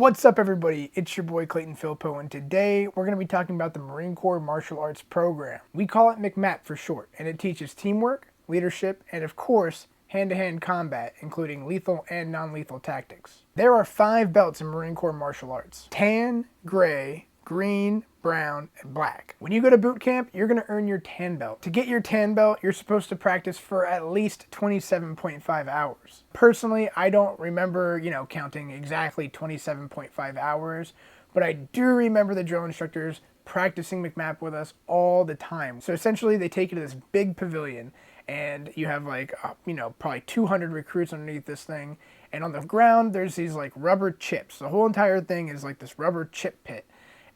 What's up, everybody? It's your boy Clayton Filipowicz, and today we're going to be talking about the Marine Corps Martial Arts Program. We call it MCMAP for short, and it teaches teamwork, leadership, and of course, hand-to-hand combat, including lethal and non-lethal tactics. There are 5 belts in Marine Corps Martial Arts: tan, gray, green, brown, and black. When you go to boot camp, you're going to earn your tan belt. To get your tan belt, you're supposed to practice for at least 27.5 hours. Personally, I don't remember, counting exactly 27.5 hours, but I do remember the drill instructors practicing MCMAP with us all the time. So essentially, they take you to this big pavilion, and you have probably 200 recruits underneath this thing, and on the ground, there's these rubber chips. The whole entire thing is like this rubber chip pit.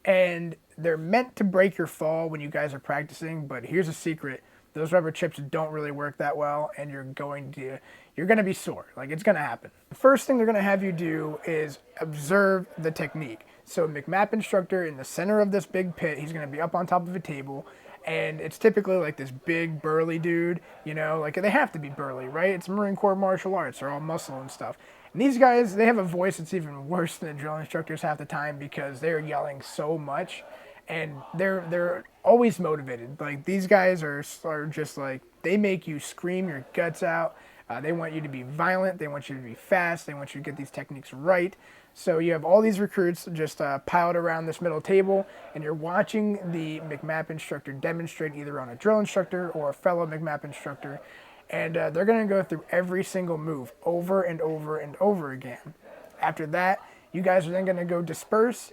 And they're meant to break your fall when you guys are practicing, but here's a secret: those rubber chips don't really work that well, and you're going to be sore. It's going to happen. The first thing they're going to have you do is observe the technique. So MCMAP instructor in the center of this big pit, he's going to be up on top of a table, and it's typically like this big burly dude, they have to be burly, right? It's Marine Corps martial arts, they're all muscle and stuff. And these guys, they have a voice that's even worse than the drill instructors half the time because they're yelling so much, and they're always motivated. These guys are just they make you scream your guts out. They want you to be violent. They want you to be fast. They want you to get these techniques right. So you have all these recruits just piled around this middle table, and you're watching the MCMAP instructor demonstrate either on a drill instructor or a fellow MCMAP instructor. And they're going to go through every single move over and over and over again. After that, you guys are then going to go disperse.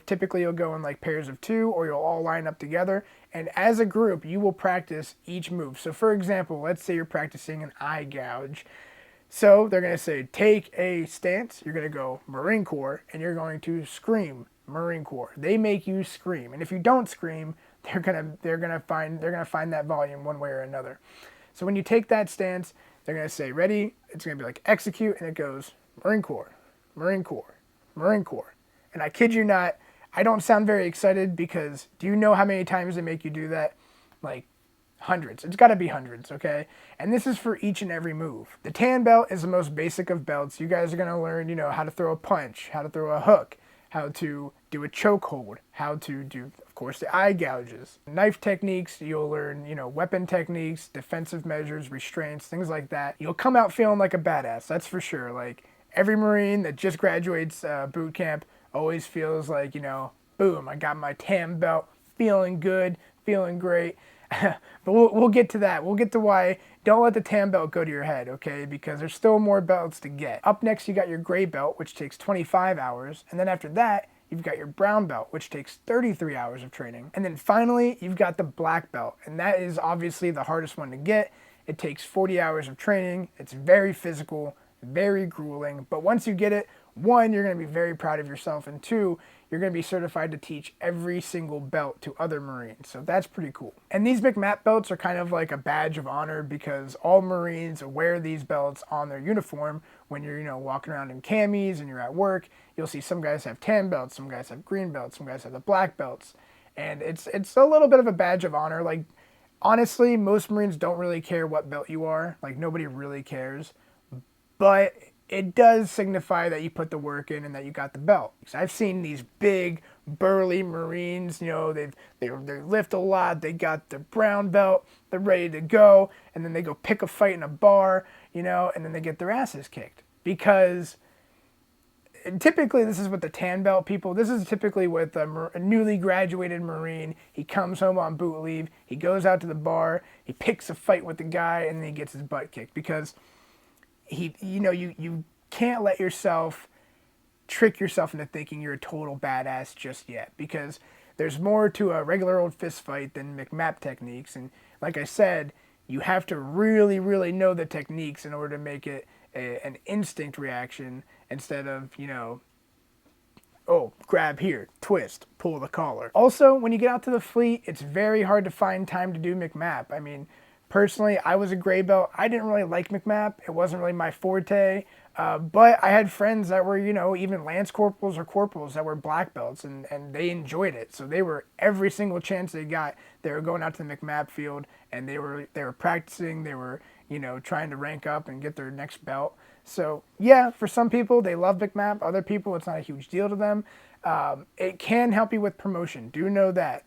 Typically you'll go in pairs of 2, or you'll all line up together. And as a group, you will practice each move. So for example, let's say you're practicing an eye gouge. So they're going to say, take a stance. You're going to go Marine Corps, and you're going to scream Marine Corps. They make you scream. And if you don't scream, they're going to find that volume one way or another. So when you take that stance, they're going to say, ready? It's going to be execute, and it goes Marine Corps, Marine Corps, Marine Corps. And I kid you not, I don't sound very excited because do you know how many times they make you do that? Hundreds. It's got to be hundreds, okay? And this is for each and every move. The tan belt is the most basic of belts. You guys are going to learn, how to throw a punch, how to throw a hook, how to do a chokehold, how to do, of course, the eye gouges. Knife techniques, you'll learn, weapon techniques, defensive measures, restraints, things like that. You'll come out feeling like a badass, that's for sure. Every Marine that just graduates boot camp always feels boom, I got my tan belt, feeling good, feeling great. But we'll get to that. We'll get to why. Don't let the tan belt go to your head, okay? Because there's still more belts to get. Up next, you got your gray belt, which takes 25 hours. And then after that, you've got your brown belt, which takes 33 hours of training. And then finally, you've got the black belt. And that is obviously the hardest one to get. It takes 40 hours of training. It's very physical, very grueling. But once you get it, 1, you're going to be very proud of yourself. And 2, you're going to be certified to teach every single belt to other Marines. So that's pretty cool. And these MCMAP belts are kind of like a badge of honor because all Marines wear these belts on their uniform when you're, walking around in camis and you're at work. You'll see some guys have tan belts, some guys have green belts, some guys have the black belts. And it's a little bit of a badge of honor. Honestly, most Marines don't really care what belt you are. Nobody really cares. But it does signify that you put the work in and that you got the belt. I've seen these big, burly Marines, they lift a lot, they got their brown belt, they're ready to go, and then they go pick a fight in a bar, and then they get their asses kicked. Because typically this is with the tan belt people. This is typically with a newly graduated Marine. He comes home on boot leave, he goes out to the bar, he picks a fight with the guy, and then he gets his butt kicked because you can't let yourself trick yourself into thinking you're a total badass just yet, because there's more to a regular old fist fight than MCMAP techniques. And like I said, you have to really, really know the techniques in order to make it an instinct reaction instead of, oh, grab here, twist, pull the collar. Also, when you get out to the fleet, it's very hard to find time to do MCMAP. Personally, I was a gray belt. I didn't really like MCMAP. It wasn't really my forte. But I had friends that were, even lance corporals or corporals that were black belts, and they enjoyed it. So they were, every single chance they got, they were going out to the MCMAP field, and they were practicing. They were, trying to rank up and get their next belt. So yeah, for some people, they love McMap. Other people, it's not a huge deal to them. It can help you with promotion. Do know that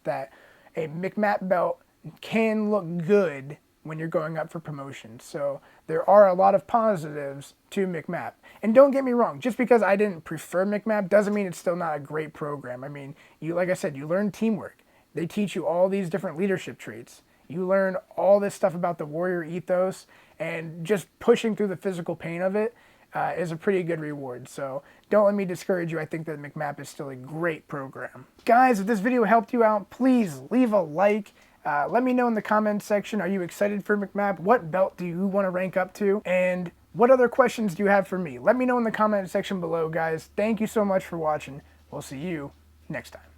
a McMap belt can look good when you're going up for promotion. So there are a lot of positives to McMap. And don't get me wrong, just because I didn't prefer McMap doesn't mean it's still not a great program. I mean, like I said, you learn teamwork. They teach you all these different leadership traits. You learn all this stuff about the warrior ethos, and just pushing through the physical pain of it is a pretty good reward. So don't let me discourage you. I think that McMap is still a great program. Guys, if this video helped you out, please leave a like. Let me know in the comments section, are you excited for McMap? What belt do you want to rank up to? And what other questions do you have for me? Let me know in the comment section below, guys. Thank you so much for watching. We'll see you next time.